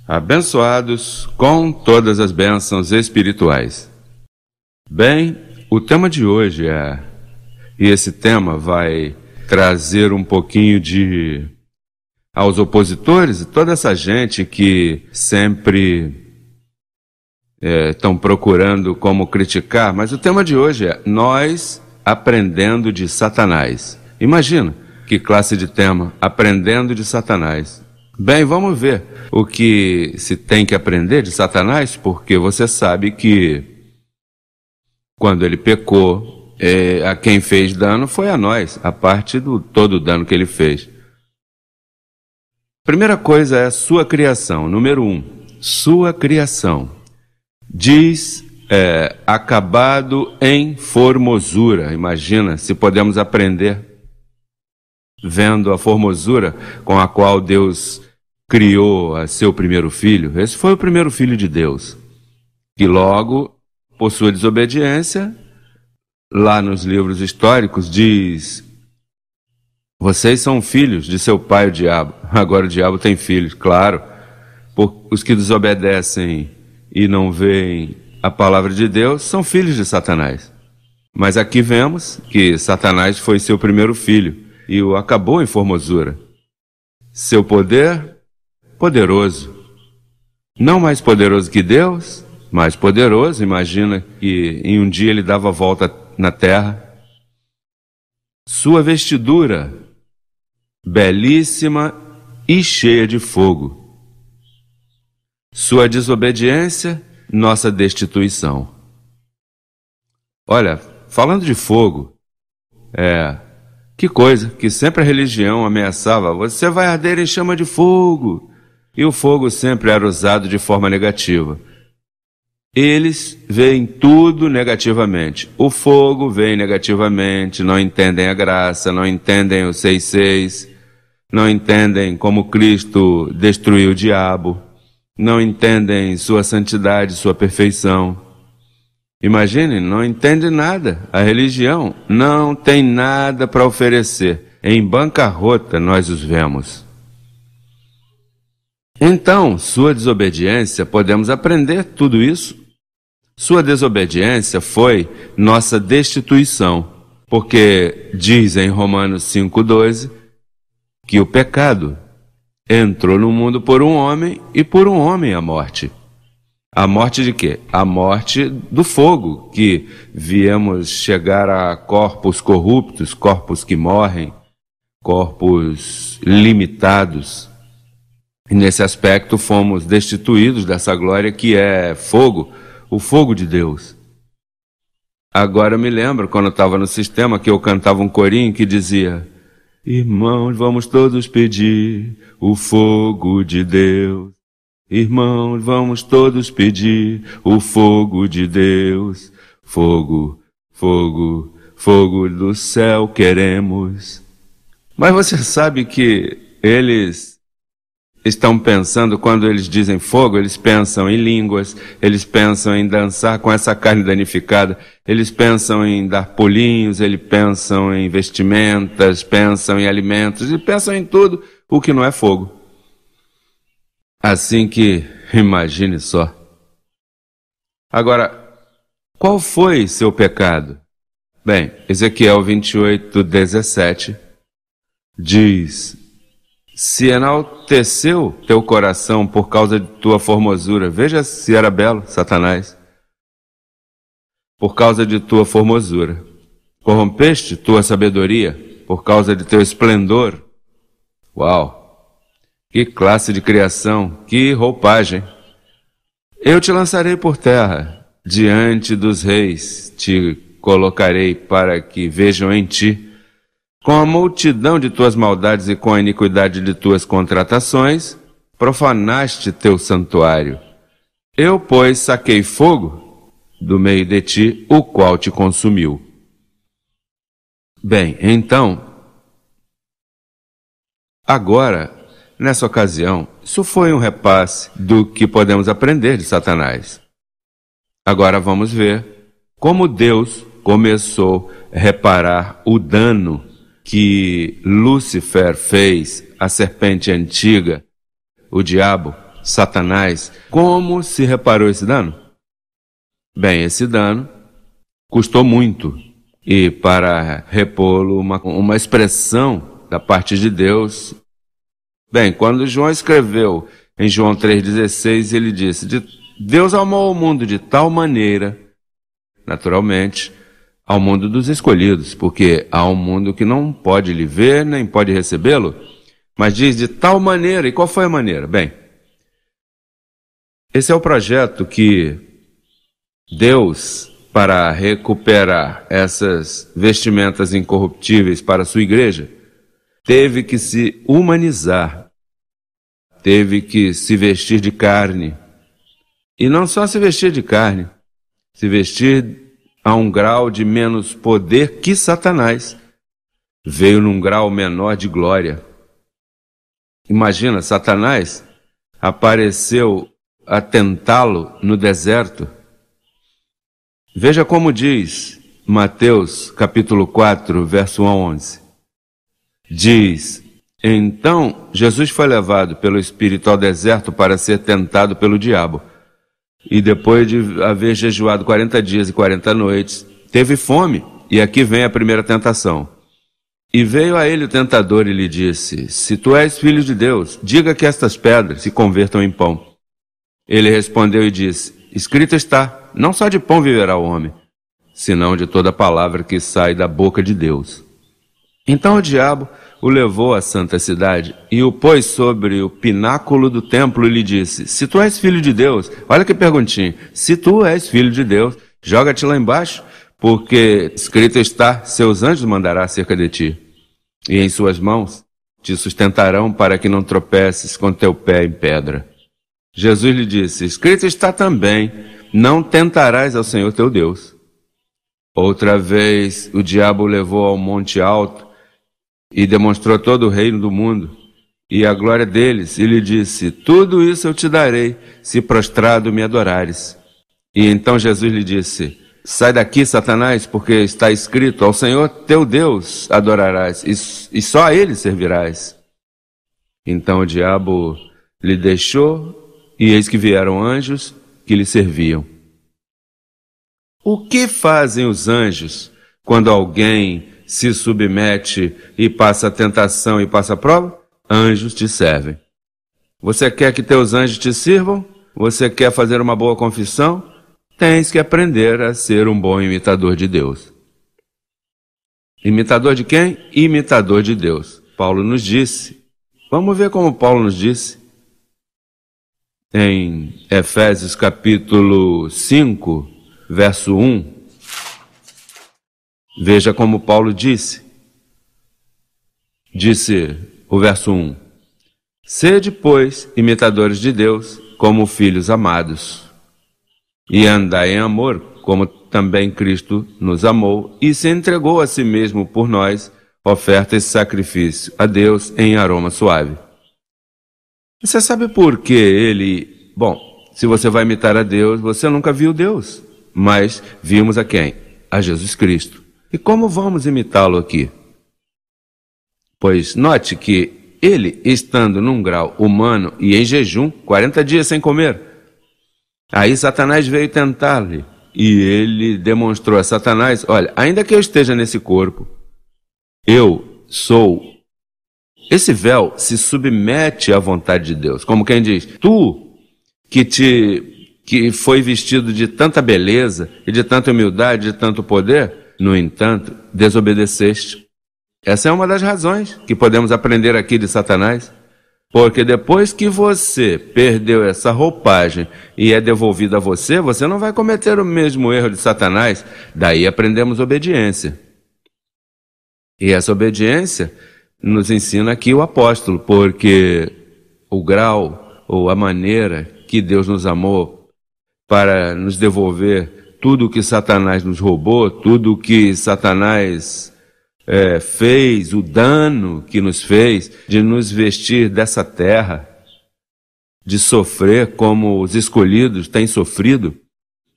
Abençoados com todas as bênçãos espirituais. Bem, o tema de hoje e esse tema vai trazer um pouquinho aos opositores e toda essa gente que sempre estão procurando como criticar, mas o tema de hoje é nós aprendendo de Satanás. Imagina que classe de tema, aprendendo de Satanás. Bem, vamos ver o que se tem que aprender de Satanás, porque você sabe que quando ele pecou, a quem fez dano foi a nós, a parte do todo o dano que ele fez. Primeira coisa é sua criação, número 1, sua criação. Diz, acabado em formosura. Imagina se podemos aprender vendo a formosura com a qual Deus criou a seu primeiro filho. Esse foi o primeiro filho de Deus, que logo, por sua desobediência, lá nos livros históricos diz: vocês são filhos de seu pai o diabo. Agora o diabo tem filhos, claro. Os que desobedecem e não veem a palavra de Deus são filhos de Satanás. Mas aqui vemos que Satanás foi seu primeiro filho e o acabou em formosura. Seu poder, poderoso. Não mais poderoso que Deus, mais poderoso. Imagina que em um dia ele dava a volta na terra. Sua vestidura, belíssima e cheia de fogo. Sua desobediência, nossa destituição. Olha, falando de fogo, que coisa que sempre a religião ameaçava: você vai arder em chama de fogo. E o fogo sempre era usado de forma negativa. Eles veem tudo negativamente. O fogo vem negativamente, não entendem a graça, não entendem o 6:6, não entendem como Cristo destruiu o diabo, não entendem sua santidade, sua perfeição. Imagine, não entende nada. A religião não tem nada para oferecer. Em bancarrota nós os vemos. Então, sua desobediência, podemos aprender tudo isso. Sua desobediência foi nossa destituição, porque diz em Romanos 5:12 que o pecado entrou no mundo por um homem e por um homem a morte. A morte de quê? A morte do fogo, que viemos chegar a corpos corruptos, corpos que morrem, corpos limitados. E nesse aspecto fomos destituídos dessa glória que é fogo, o fogo de Deus. Agora eu me lembro, quando eu estava no sistema, que eu cantava um corinho que dizia: irmãos, vamos todos pedir o fogo de Deus. Irmãos, vamos todos pedir o fogo de Deus. Fogo, fogo, fogo do céu queremos. Mas você sabe que eles estão pensando, quando eles dizem fogo, eles pensam em línguas, eles pensam em dançar com essa carne danificada, eles pensam em dar pulinhos, eles pensam em vestimentas, pensam em alimentos, e pensam em tudo o que não é fogo. Assim que, imagine só. Agora, qual foi seu pecado? Bem, Ezequiel 28:17 diz: se enalteceu teu coração por causa de tua formosura, veja se era belo, Satanás, por causa de tua formosura. Corrompeste tua sabedoria por causa de teu esplendor. Uau! Que classe de criação, que roupagem! Eu te lançarei por terra, diante dos reis te colocarei para que vejam em ti. Com a multidão de tuas maldades e com a iniquidade de tuas contratações, profanaste teu santuário. Eu, pois, saquei fogo do meio de ti, o qual te consumiu. Bem, então, agora, nessa ocasião, isso foi um repasse do que podemos aprender de Satanás. Agora vamos ver como Deus começou a reparar o dano que Lúcifer fez à serpente antiga, o diabo, Satanás. Como se reparou esse dano? Bem, esse dano custou muito. E para repô-lo, uma expressão da parte de Deus. Bem, quando João escreveu em João 3,16, ele disse: Deus amou o mundo de tal maneira, naturalmente, ao mundo dos escolhidos, porque há um mundo que não pode lhe ver, nem pode recebê-lo, mas diz de tal maneira. E qual foi a maneira? Bem, esse é o projeto que Deus, para recuperar essas vestimentas incorruptíveis para a sua igreja, teve que se humanizar, teve que se vestir de carne. E não só se vestir de carne, se vestir a um grau de menos poder que Satanás. Veio num grau menor de glória. Imagina, Satanás apareceu a tentá-lo no deserto. Veja como diz Mateus capítulo 4, verso 11. Diz: Então Jesus foi levado pelo Espírito ao deserto para ser tentado pelo diabo. E depois de haver jejuado 40 dias e 40 noites, teve fome. E aqui vem a primeira tentação. E veio a ele o tentador e lhe disse: Se tu és filho de Deus, diga que estas pedras se convertam em pão. Ele respondeu e disse: Escrito está, não só de pão viverá o homem, senão de toda palavra que sai da boca de Deus. Então o diabo o levou à santa cidade e o pôs sobre o pináculo do templo e lhe disse: Se tu és filho de Deus, olha que perguntinha, se tu és filho de Deus, joga-te lá embaixo, porque escrito está, seus anjos mandará acerca de ti, e em suas mãos te sustentarão para que não tropeces com teu pé em pedra. Jesus lhe disse: Escrito está também, não tentarás ao Senhor teu Deus. Outra vez o diabo o levou ao monte alto e demonstrou todo o reino do mundo e a glória deles, e lhe disse: Tudo isso eu te darei, se prostrado me adorares. E então Jesus lhe disse: Sai daqui, Satanás, porque está escrito: Ao Senhor teu Deus adorarás, e só a ele servirás. Então o diabo lhe deixou, e eis que vieram anjos que lhe serviam. O que fazem os anjos quando alguém se submete e passa a tentação e passa a prova? Anjos te servem. Você quer que teus anjos te sirvam? Você quer fazer uma boa confissão? Tens que aprender a ser um bom imitador de Deus. Imitador de quem? Imitador de Deus. Paulo nos disse. Vamos ver como Paulo nos disse. Em Efésios capítulo 5, verso 1. Veja como Paulo disse. Disse o verso 1. Sede, pois, imitadores de Deus, como filhos amados. E andai em amor, como também Cristo nos amou, e se entregou a si mesmo por nós, oferta e sacrifício a Deus em aroma suave. Você sabe por que ele... Bom, se você vai imitar a Deus, você nunca viu Deus, mas vimos a quem? A Jesus Cristo. E como vamos imitá-lo aqui? Pois note que ele, estando num grau humano e em jejum, 40 dias sem comer, aí Satanás veio tentar-lhe, e ele demonstrou a Satanás: olha, ainda que eu esteja nesse corpo, eu sou... Esse véu se submete à vontade de Deus, como quem diz: tu que foi vestido de tanta beleza e de tanta humildade, de tanto poder, no entanto, desobedeceste. Essa é uma das razões que podemos aprender aqui de Satanás, porque depois que você perdeu essa roupagem e é devolvida a você, você não vai cometer o mesmo erro de Satanás. Daí aprendemos obediência. E essa obediência nos ensina aqui o apóstolo, porque o grau ou a maneira que Deus nos amou para nos devolver tudo o que Satanás nos roubou, tudo o que Satanás fez, o dano que nos fez, de nos vestir dessa terra, de sofrer como os escolhidos têm sofrido.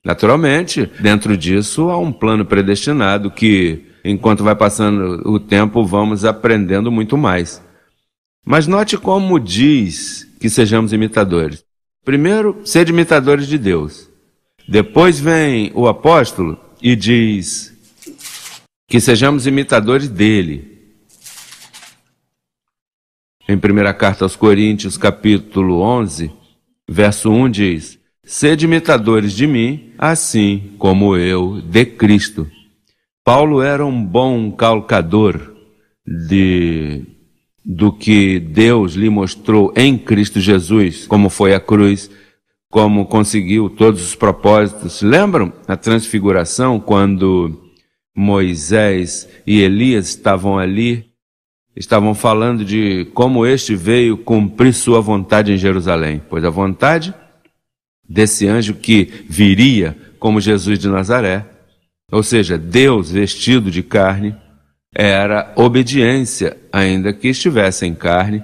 Naturalmente, dentro disso há um plano predestinado que, enquanto vai passando o tempo, vamos aprendendo muito mais. Mas note como diz que sejamos imitadores. Primeiro, sede imitadores de Deus. Depois vem o apóstolo e diz que sejamos imitadores dele. Em 1ª carta aos Coríntios, capítulo 11, verso 1 diz: sede imitadores de mim, assim como eu de Cristo. Paulo era um bom calcador do que Deus lhe mostrou em Cristo Jesus, como foi a cruz, como conseguiu todos os propósitos. Lembram a transfiguração, quando Moisés e Elias estavam ali, estavam falando de como este veio cumprir sua vontade em Jerusalém? Pois a vontade desse anjo que viria como Jesus de Nazaré, ou seja, Deus vestido de carne, era obediência, ainda que estivesse em carne,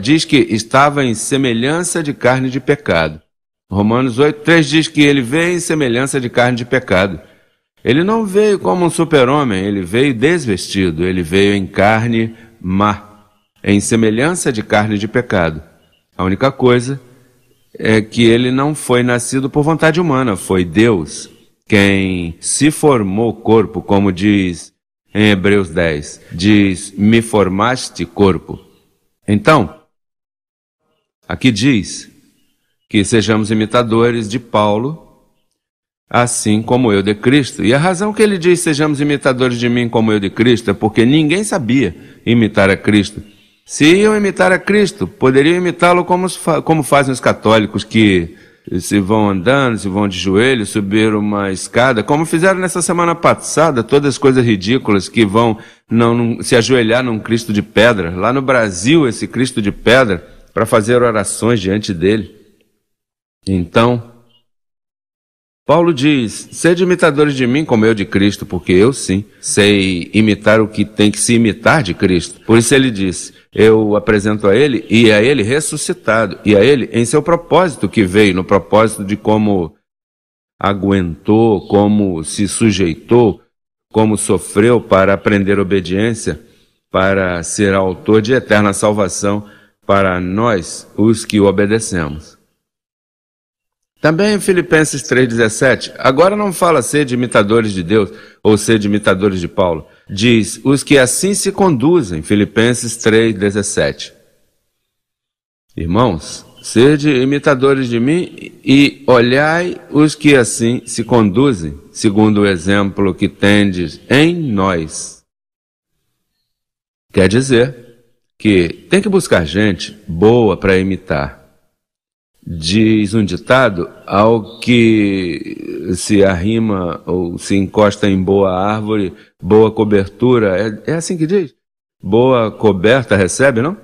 diz que estava em semelhança de carne de pecado. Romanos 8:3 diz que ele veio em semelhança de carne de pecado. Ele não veio como um super-homem, ele veio desvestido, ele veio em carne má, em semelhança de carne de pecado. A única coisa é que ele não foi nascido por vontade humana, foi Deus quem se formou corpo, como diz em Hebreus 10, diz, me formaste corpo. Então, aqui diz que sejamos imitadores de Paulo, assim como eu de Cristo. E a razão que ele diz sejamos imitadores de mim como eu de Cristo é porque ninguém sabia imitar a Cristo. Se iam imitar a Cristo, poderiam imitá-lo como fazem os católicos, que se vão andando, se vão de joelhos, subir uma escada, como fizeram nessa semana passada, todas as coisas ridículas que vão não se ajoelhar num Cristo de pedra. Lá no Brasil, esse Cristo de pedra, para fazer orações diante dele. Então, Paulo diz, sede imitadores de mim como eu de Cristo, porque eu sim sei imitar o que tem que se imitar de Cristo. Por isso ele diz, eu apresento a ele e a ele ressuscitado, e a ele em seu propósito que veio, no propósito de como aguentou, como se sujeitou, como sofreu para aprender obediência, para ser autor de eterna salvação para nós, os que o obedecemos. Também em Filipenses 3,17, agora não fala ser de imitadores de Deus ou ser de imitadores de Paulo. Diz, os que assim se conduzem, Filipenses 3,17. Irmãos, sede imitadores de mim e olhai os que assim se conduzem, segundo o exemplo que tendes em nós. Quer dizer que tem que buscar gente boa para imitar. Diz um ditado, ao que se arrima ou se encosta em boa árvore, boa cobertura, é assim que diz? Boa coberta recebe, não?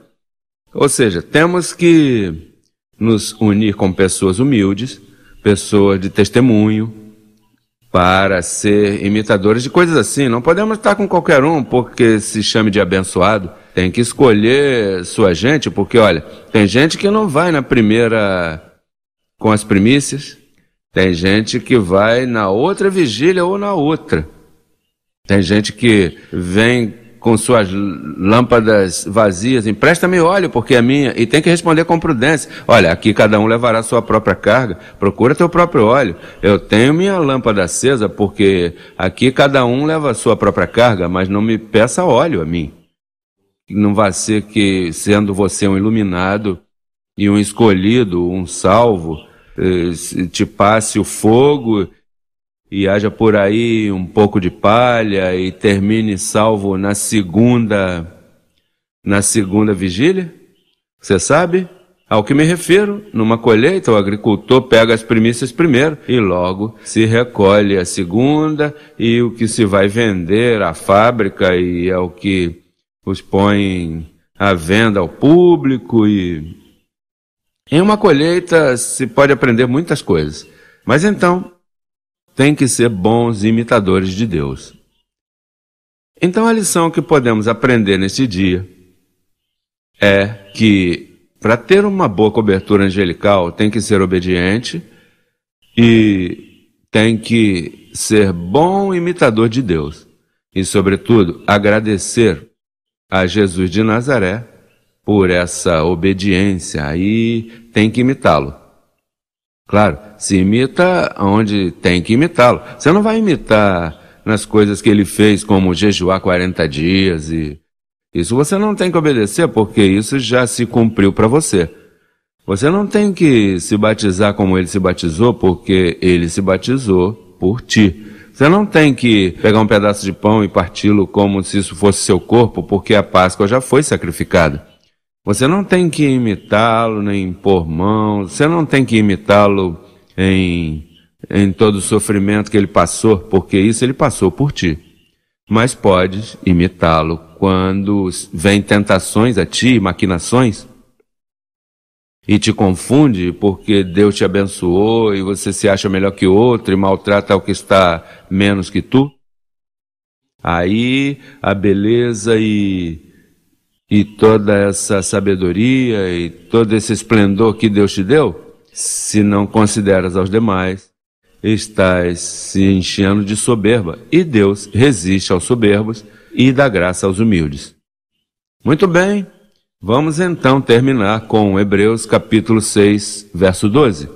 Ou seja, temos que nos unir com pessoas humildes, pessoas de testemunho, para ser imitadores de coisas assim. Não podemos estar com qualquer um porque se chame de abençoado. Tem que escolher sua gente, porque, olha, tem gente que não vai na primeira com as primícias, tem gente que vai na outra vigília ou na outra. Tem gente que vem com suas lâmpadas vazias, empresta-me óleo porque é minha, e tem que responder com prudência. Olha, aqui cada um levará sua própria carga, procura teu próprio óleo. Eu tenho minha lâmpada acesa porque aqui cada um leva a sua própria carga, mas não me peça óleo a mim. Não vai ser que, sendo você um iluminado e um escolhido, um salvo, te passe o fogo e haja por aí um pouco de palha e termine salvo na segunda vigília? Você sabe ao que me refiro? Numa colheita, o agricultor pega as primícias primeiro e logo se recolhe a segunda, e o que se vai vender à fábrica e é o que os põem à venda ao público. E em uma colheita se pode aprender muitas coisas, mas então tem que ser bons imitadores de Deus. Então a lição que podemos aprender neste dia é que para ter uma boa cobertura angelical tem que ser obediente e tem que ser bom imitador de Deus e, sobretudo, agradecer a Jesus de Nazaré por essa obediência, aí tem que imitá-lo. Claro, se imita onde tem que imitá-lo. Você não vai imitar nas coisas que ele fez, como jejuar 40 dias e... Isso você não tem que obedecer, porque isso já se cumpriu para você. Você não tem que se batizar como ele se batizou, porque ele se batizou por ti. Você não tem que pegar um pedaço de pão e parti-lo como se isso fosse seu corpo, porque a Páscoa já foi sacrificada. Você não tem que imitá-lo, nem impor mãos, você não tem que imitá-lo em todo o sofrimento que ele passou, porque isso ele passou por ti. Mas podes imitá-lo quando vem tentações a ti, maquinações, e te confunde porque Deus te abençoou e você se acha melhor que outro e maltrata o que está menos que tu. Aí a beleza e toda essa sabedoria e todo esse esplendor que Deus te deu, se não consideras aos demais, estás se enchendo de soberba, e Deus resiste aos soberbos e dá graça aos humildes. Muito bem, vamos então terminar com Hebreus capítulo 6, verso 12.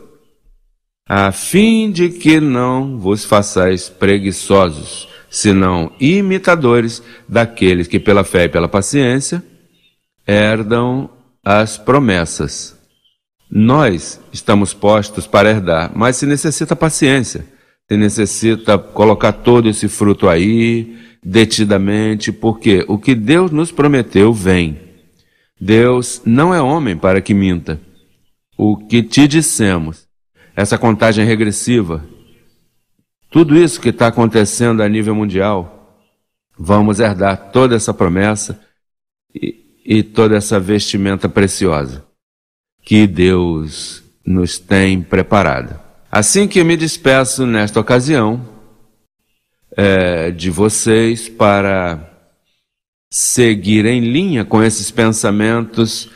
A fim de que não vos façais preguiçosos, senão imitadores daqueles que pela fé e pela paciência herdam as promessas. Nós estamos postos para herdar, mas se necessita paciência, se necessita colocar todo esse fruto aí, detidamente, porque o que Deus nos prometeu vem. Deus não é homem para que minta. O que te dissemos, essa contagem regressiva, tudo isso que está acontecendo a nível mundial, vamos herdar toda essa promessa e toda essa vestimenta preciosa que Deus nos tem preparado. Assim que eu me despeço nesta ocasião de vocês para seguir em linha com esses pensamentos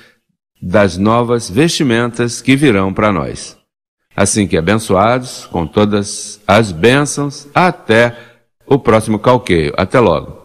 das novas vestimentas que virão para nós. Assim que abençoados com todas as bênçãos, até o próximo calqueio. Até logo.